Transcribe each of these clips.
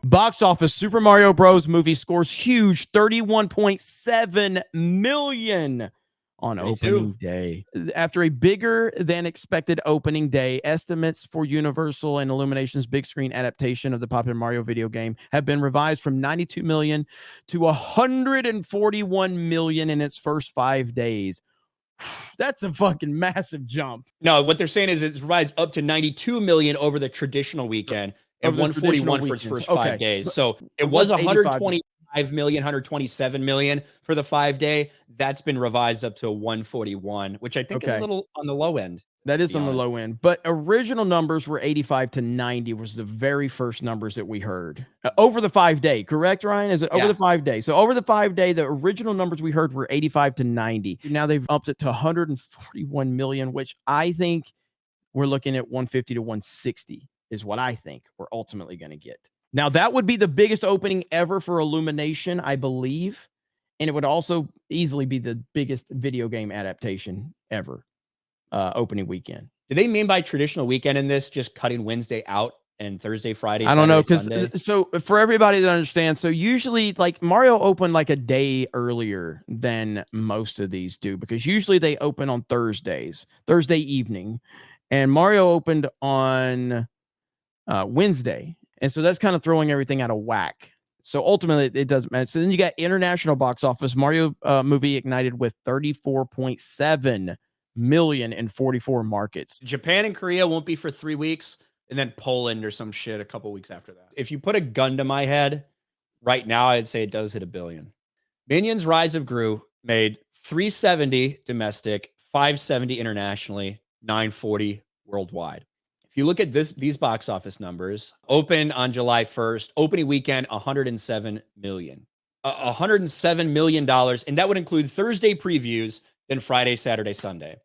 Box office, Super Mario Bros. Movie scores huge, 31.7 million on opening day. After a bigger than expected opening day, estimates for Universal and Illumination's big screen adaptation of the popular Mario video game have been revised from 92 million to 141 million in its first 5 days. That's a fucking massive jump. No, what they're saying is it's revised up to 92 million over the traditional weekend and 141 for its first 5 days. So it was 125 million, 127 million for the 5 day. That's been revised up to 141, which I think is a little on the low end. That is on the low end, but original numbers were 85 to 90 was the very first numbers that we heard over the 5 day, correct, Ryan? Is it over the 5 day? So over the 5 day, the original numbers we heard were 85 to 90. Now they've upped it to 141 million, which I think we're looking at 150 to 160 is what I think we're ultimately going to get. Now that would be the biggest opening ever for Illumination, I believe. And it would also easily be the biggest video game adaptation ever. Opening weekend. Do they mean by traditional weekend in this just cutting Wednesday out and Thursday, Friday, I don't know, because so for everybody that understands, so usually like Mario opened like a day earlier than most of these do, because usually they open on Thursday evening, and Mario opened on Wednesday, and so that's kind of throwing everything out of whack. So ultimately, it doesn't matter. So then you got international box office. Mario movie ignited with 34.7 million in 44 markets. Japan and Korea won't be for 3 weeks, and then Poland or some shit a couple weeks after that. If you put a gun to my head right now, I'd say it does hit $1 billion. Minions Rise of Gru made 370 domestic, 570 internationally, 940 worldwide. If you look at these box office numbers, open on July 1st, opening weekend, 107 million. $107 million, and that would include Thursday previews, then Friday, Saturday, Sunday.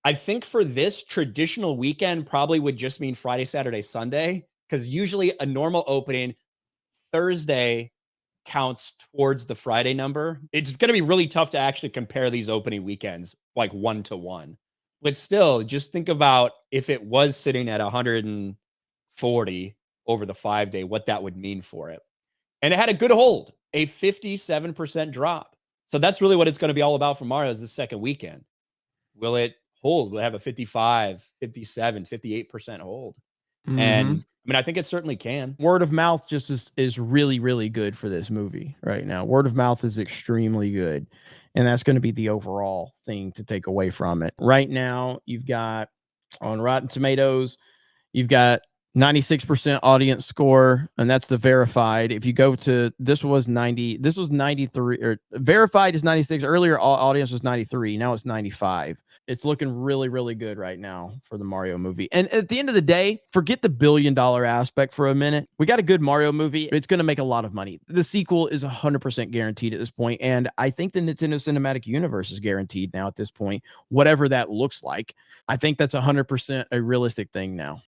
I think for this traditional weekend probably would just mean Friday, Saturday, Sunday, because usually a normal opening Thursday counts towards the Friday number. It's going to be really tough to actually compare these opening weekends like 1-to-1. But still, just think about if it was sitting at 140 over the 5 day, what that would mean for it. And it had a good hold, a 57% drop. So that's really what it's going to be all about for Mario is the second weekend. Will it hold? Will it have a 55, 57, 58% hold? And I mean, I think it certainly can. Word of mouth just is really, really good for this movie right now. Word of mouth is extremely good. And that's going to be the overall thing to take away from it. Right now, you've got on Rotten Tomatoes, you've got 96% audience score, and that's the verified. If you go to this was 93, or verified is 96. Earlier audience was 93. Now it's 95. It's looking really, really good right now for the Mario movie. And at the end of the day, forget the $1 billion aspect for a minute. We got a good Mario movie. It's going to make a lot of money. The sequel is 100% guaranteed at this point, and I think the Nintendo Cinematic Universe is guaranteed now at this point, whatever that looks like. I think that's 100% a realistic thing now.